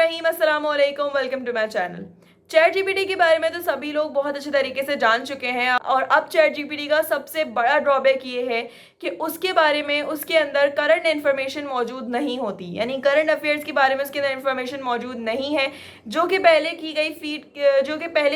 रहीम अस्सलाम वालेकुम, welcome to my channel. ChatGPT के बारे में तो सभी लोग बहुत अच्छे तरीके से जान चुके हैं और अब चैट जीपीटी का सबसे बड़ा ड्रॉबैक ये है कि उसके बारे में उसके अंदर करंट इन्फॉर्मेशन मौजूद नहीं होती, यानी करंट अफेयर्स के बारे में उसके अंदर इन्फॉर्मेशन मौजूद नहीं है। जो कि पहले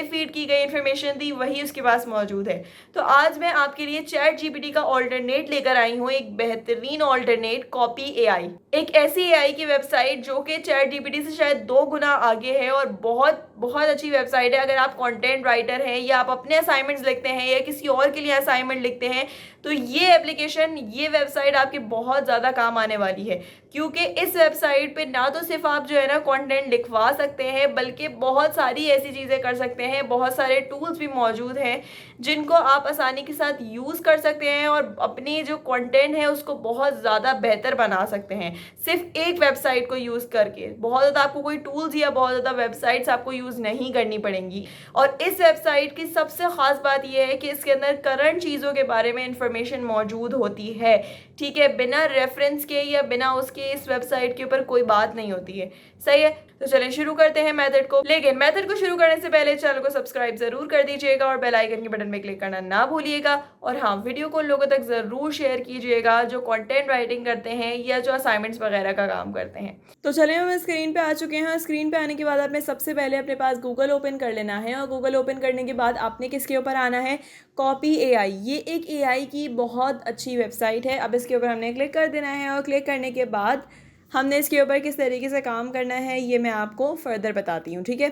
फीड की गई इन्फॉर्मेशन थी वही उसके पास मौजूद है। तो आज मैं आपके लिए चैट जीपीटी का ऑल्टरनेट लेकर आई हूँ, एक बेहतरीन ऑल्टरनेट, कॉपी एआई। एक ऐसी एआई की वेबसाइट जो कि चैट जीपीटी से शायद 2 गुना आगे है और बहुत बहुत अच्छी वेबसाइट है। अगर आप कंटेंट राइटर हैं या आप अपने असाइनमेंट्स लिखते हैं या किसी और के लिए असाइनमेंट लिखते हैं तो ये एप्लीकेशन, ये वेबसाइट आपके बहुत ज़्यादा काम आने वाली है, क्योंकि इस वेबसाइट पे ना तो सिर्फ आप जो है ना कंटेंट लिखवा सकते हैं बल्कि बहुत सारी ऐसी चीज़ें कर सकते हैं। बहुत सारे टूल्स भी मौजूद हैं जिनको आप आसानी के साथ यूज़ कर सकते हैं और अपनी जो कंटेंट है उसको बहुत ज़्यादा बेहतर बना सकते हैं सिर्फ एक वेबसाइट को यूज़ करके। बहुत ज़्यादा आपको कोई टूल्स या बहुत ज़्यादा वेबसाइट्स आपको यूज़ नहीं करनी पड़ेंगी। और इस वेबसाइट की सबसे ख़ास बात यह है कि इसके अंदर करंट चीज़ों के बारे में इंफॉर्मेशन मौजूद होती है, ठीक है। बिना रेफरेंस के या बिना उसके इस वेबसाइट के ऊपर कोई बात नहीं होती है, सही है। तो चलें शुरू करते हैं मेथड को। लेकिन मेथड को शुरू करने से पहले चैनल को सब्सक्राइब जरूर कर दीजिएगा और बेल आइकन के बटन में क्लिक करना ना भूलिएगा। और हाँ, वीडियो को लोगों तक ज़रूर शेयर कीजिएगा जो कंटेंट राइटिंग करते हैं या जो असाइनमेंट्स वगैरह का काम करते हैं। तो चलिए हम स्क्रीन पे आ चुके हैं। स्क्रीन पे आने के बाद आपने सबसे पहले अपने पास गूगल ओपन कर लेना है और गूगल ओपन करने के बाद आपने किसके ऊपर आना है, कॉपी एआई। ये एक एआई की बहुत अच्छी वेबसाइट है। अब इसके ऊपर हमने क्लिक कर देना है और क्लिक करने के बाद हमने इसके ऊपर किस तरीके से काम करना है ये मैं आपको फर्दर बताती हूँ, ठीक है।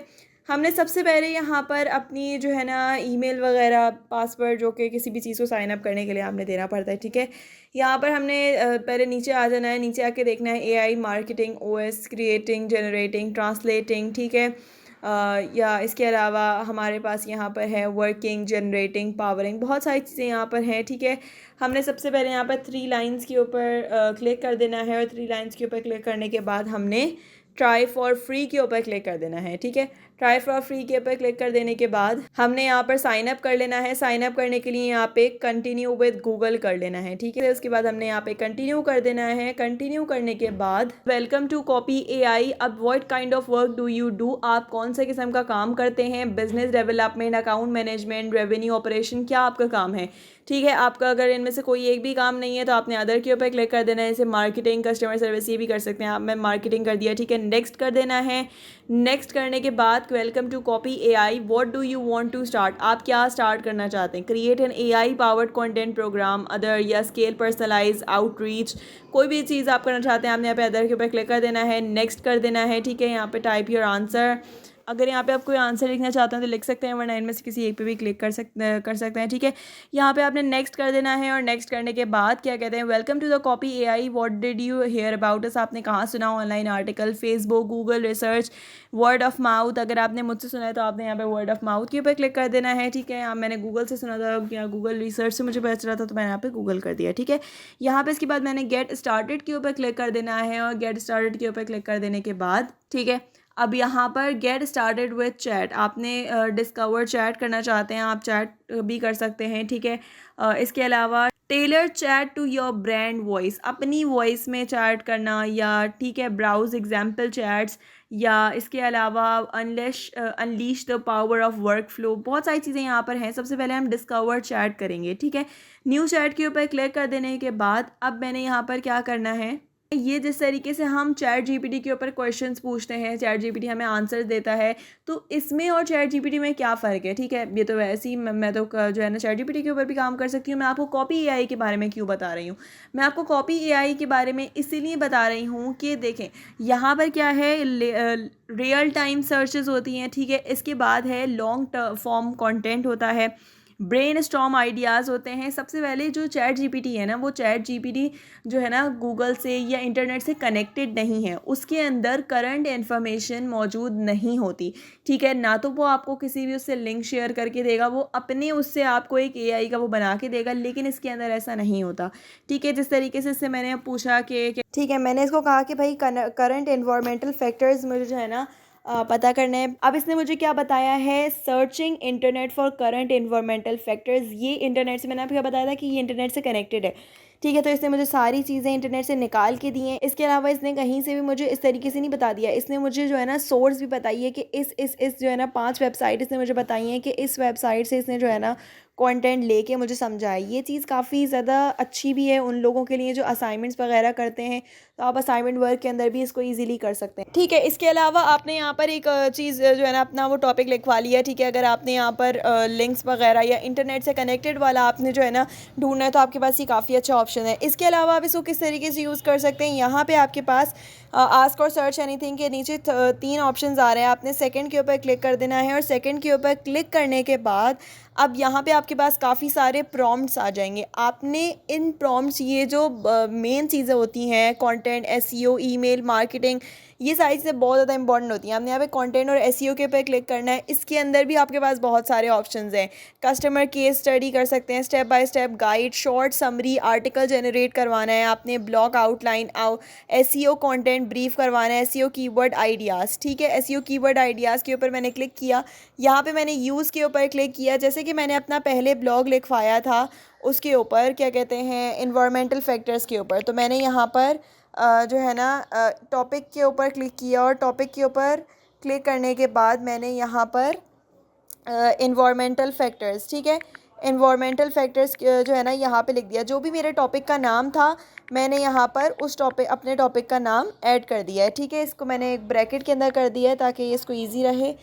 हमने सबसे पहले यहाँ पर अपनी जो है ना ईमेल वगैरह, पासवर्ड, जो कि किसी भी चीज़ को साइन अप करने के लिए आपने देना पड़ता है, ठीक है। यहाँ पर हमने पहले नीचे आ जाना है। नीचे आके देखना है AI, marketing, OS, creating, generating, translating, ठीक है। या इसके अलावा हमारे पास यहाँ पर है वर्किंग, जनरेटिंग, पावरिंग, बहुत सारी चीज़ें यहाँ पर हैं, ठीक है। हमने सबसे पहले यहाँ पर 3 लाइंस के ऊपर क्लिक कर देना है और 3 लाइंस के ऊपर क्लिक करने के बाद हमने ट्राई फॉर फ्री के ऊपर क्लिक कर देना है, ठीक है। ट्राई फॉर फ्री के ऊपर क्लिक कर देने के बाद हमने यहाँ पर साइन अप कर लेना है। साइन अप करने के लिए यहाँ पे कंटिन्यू विद गूगल कर लेना है, ठीक है। उसके बाद हमने यहाँ पे कंटिन्यू कर देना है। कंटिन्यू करने के बाद वेलकम टू कॉपी एआई। अब what kind of work do you do, आप कौन से किस्म का काम करते हैं, business development, account management, revenue operation, क्या आपका काम है, ठीक है। आपका अगर इनमें से कोई एक भी काम नहीं है तो आपने अदर के ऊपर क्लिक कर देना है। जैसे मार्केटिंग, कस्टमर सर्विस, ये भी कर सकते हैं आप। मैं मार्केटिंग कर दिया, ठीक है। नेक्स्ट कर देना है। नेक्स्ट करने के बाद welcome to Copy AI, what do you want to start, आप क्या स्टार्ट करना चाहते हैं। Create an AI powered content program, other या स्केल, पर्सनलाइज, आउटरीच, कोई भी चीज़ आप करना चाहते हैं आपने यहाँ पे अदर के ऊपर क्लिक कर देना है। नेक्स्ट कर देना है, ठीक है। यहाँ पे टाइप योर आंसर, अगर यहाँ पे आप कोई आंसर लिखना चाहते हैं तो लिख सकते हैं, वरना इनमें से किसी एक पे भी क्लिक कर सकते हैं, ठीक है। यहाँ पे आपने नेक्स्ट कर देना है और नेक्स्ट करने के बाद क्या कहते हैं, welcome to the Copy AI, what did you hear about us, आपने कहाँ सुना, online article, Facebook, Google research, word of mouth. अगर आपने मुझसे सुना है तो आपने यहाँ पे वर्ड ऑफ माउथ के ऊपर क्लिक कर देना है, ठीक है। यहाँ मैंने गूगल से सुना था या गूगल रिसर्च से मुझे पता चला था तो मैंने यहाँ पे गूगल कर दिया, ठीक है। यहाँ पे इसके बाद मैंने गेट स्टार्टेड के ऊपर क्लिक कर देना है और गेट स्टार्टेड के ऊपर क्लिक कर देने के बाद, ठीक है, अब यहाँ पर गेट स्टार्टेड विद चैट, आपने डिस्कवर चैट करना चाहते हैं, आप चैट भी कर सकते हैं, ठीक है। इसके अलावा tailor chat to your brand voice, अपनी वॉइस में चैट करना, या ठीक है, ब्राउज एग्जाम्पल चैट्स, या इसके अलावा unleash the power of work flow, बहुत सारी चीज़ें यहाँ पर हैं। सबसे पहले हम डिस्कवर चैट करेंगे, ठीक है। न्यू चैट के ऊपर क्लिक कर देने के बाद अब मैंने यहाँ पर क्या करना है, ये जिस तरीके से हम चैट जीपीटी के ऊपर क्वेश्चंस पूछते हैं, चैट जीपीटी हमें आंसर देता है, तो इसमें और चैट जीपीटी में क्या फ़र्क है, ठीक है। ये तो वैसे ही मैं तो जो है ना चैट जीपीटी के ऊपर भी काम कर सकती हूँ। मैं आपको कॉपी एआई के बारे में क्यों बता रही हूँ, मैं आपको कॉपी एआई के बारे में इसीलिए बता रही हूँ कि देखें यहाँ पर क्या है, रियल टाइम सर्चेस होती हैं, ठीक है। इसके बाद है लॉन्ग फॉर्म कॉन्टेंट होता है, ब्रेन स्टॉर्म आइडियाज़ होते हैं। सबसे पहले जो चैट जीपीटी है ना, वो चैट जीपीटी जो है ना गूगल से या इंटरनेट से कनेक्टेड नहीं है, उसके अंदर करंट इन्फॉर्मेशन मौजूद नहीं होती, ठीक है। ना तो वो आपको किसी भी उससे लिंक शेयर करके देगा, वो अपने उससे आपको एक एआई का वो बना के देगा, लेकिन इसके अंदर ऐसा नहीं होता, ठीक है। जिस तरीके से इससे मैंने पूछा कि ठीक है, मैंने इसको कहा कि भाई करंट इन्वायरमेंटल फैक्टर्स मुझे जो है ना पता करना है। अब इसने मुझे क्या बताया है, searching internet for current environmental factors. ये इंटरनेट से, मैंने आपको क्या बताया था कि ये इंटरनेट से कनेक्टेड है, ठीक है। तो इसने मुझे सारी चीज़ें इंटरनेट से निकाल के दी हैं। इसके अलावा इसने कहीं से भी मुझे इस तरीके से नहीं बता दिया, इसने मुझे जो है ना सोर्स भी बताई है कि इस जो है ना 5 वेबसाइट इसने मुझे बताई हैं कि इस वेबसाइट से इसने जो है ना कंटेंट लेके मुझे समझाया। ये चीज़ काफ़ी ज़्यादा अच्छी भी है उन लोगों के लिए जो असाइनमेंट्स वगैरह करते हैं, तो आप असाइनमेंट वर्क के अंदर भी इसको ईजिली कर सकते हैं। ठीक है। इसके अलावा आपने यहाँ पर एक चीज़ जो है ना अपना वो टॉपिक लिखवा लिया। ठीक है। अगर आपने यहाँ पर लिंक्स वगैरह या इंटरनेट से कनेक्टेड वाला आपने जो है ना ढूंढना है, तो आपके पास ये काफ़ी अच्छा ऑप्शन है। इसके अलावा आप इसको किस तरीके से यूज़ कर सकते हैं, यहाँ पे आपके पास आस्क और सर्च एनीथिंग के नीचे 3 ऑप्शंस आ रहे हैं। आपने सेकंड के ऊपर क्लिक कर देना है और सेकंड के ऊपर क्लिक करने के बाद अब यहाँ पे आपके पास काफ़ी सारे प्रॉम्प्ट्स आ जाएंगे। आपने इन प्रॉम्प्ट्स, ये जो मेन चीज़ें होती हैं कंटेंट, एसईओ, ईमेल मार्केटिंग, ये सारी चीज़ें बहुत ज़्यादा इंपॉर्टेंट होती हैं। आपने यहाँ पे कंटेंट और एसईओ के ऊपर क्लिक करना है। इसके अंदर भी आपके पास बहुत सारे ऑप्शंस हैं। कस्टमर केस स्टडी कर सकते हैं, step by step guide, short summary, article generate करवाना है आपने, blog outline, SEO content brief करवाना है, एसईओ कीवर्ड आइडियाज़। ठीक है। एसईओ कीवर्ड आइडियाज़ के ऊपर मैंने क्लिक किया। यहाँ पे मैंने यूज़ के ऊपर क्लिक किया। जैसे कि मैंने अपना पहले ब्लॉग लिखवाया था उसके ऊपर क्या कहते हैं, इन्वायरमेंटल फैक्टर्स के ऊपर, तो मैंने यहाँ पर जो है ना टॉपिक के ऊपर क्लिक किया और टॉपिक के ऊपर क्लिक करने के बाद मैंने यहाँ पर इन्वायरमेंटल फैक्टर्स, ठीक है, इन्वायरमेंटल फैक्टर्स जो है ना यहाँ पे लिख दिया। जो भी मेरे टॉपिक का नाम था मैंने यहाँ पर उस टॉपिक, अपने टॉपिक का नाम ऐड कर दिया है। ठीक है। इसको मैंने एक ब्रैकेट के अंदर कर दिया है ताकि इसको ईजी रहे।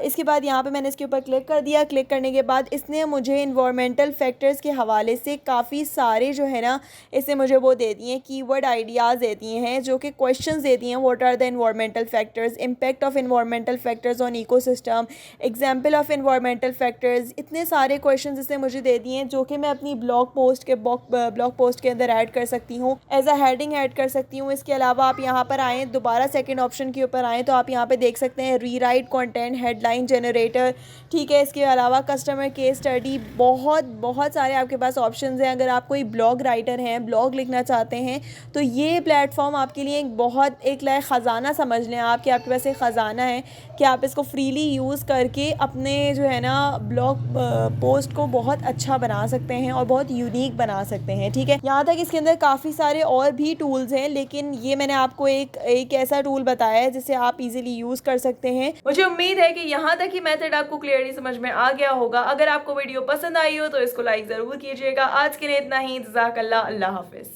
इसके बाद यहाँ पे मैंने इसके ऊपर क्लिक कर दिया। क्लिक करने के बाद इसने मुझे इन्वायरमेंटल फैक्टर्स के हवाले से काफ़ी सारे जो है ना इसने मुझे वो दे दिए हैं, कीवर्ड आइडियाज़ दे दिए हैं, जो कि क्वेश्चंस दे दिए हैं। What are the environmental factors, impact of environmental factors on ecosystem, example of environmental factors, इतने सारे क्वेश्चन इसने मुझे दे दिए हैं जो कि मैं अपनी ब्लॉग पोस्ट के अंदर ऐड कर सकती हूँ, एज अ हेडिंग ऐड कर सकती हूँ। इसके अलावा आप यहाँ पर आएँ, दोबारा सेकेंड ऑप्शन के ऊपर आएँ तो आप यहाँ पे देख सकते हैं रीराइट कंटेंट, हेडलाइन जनरेटर। ठीक है। इसके अलावा कस्टमर केस स्टडी, बहुत सारे आपके पास ऑप्शंस हैं। अगर आप कोई ब्लॉग राइटर हैं, ब्लॉग लिखना चाहते हैं, तो ये प्लेटफॉर्म आपके लिए एक लायक ख़जाना समझ लें आप, कि आपके पास एक ख़जाना है कि आप इसको फ्रीली यूज़ करके अपने जो है ना ब्लॉग पोस्ट को बहुत अच्छा बना सकते हैं और बहुत यूनिक बना सकते हैं। ठीक है। यहाँ तक इसके अंदर काफ़ी सारे और भी टूल्स हैं, लेकिन ये मैंने आपको एक ऐसा टूल बताया है जिसे आप इजीली यूज़ कर सकते हैं। मुझे उम्मीद है कि यहाँ तक ही मेथड आपको क्लियरली समझ में आ गया होगा। अगर आपको वीडियो पसंद आई हो तो इसको लाइक ज़रूर कीजिएगा। आज के लिए इतना ही। जज़ाकल्लाह। अल्लाह हाफ़िज़।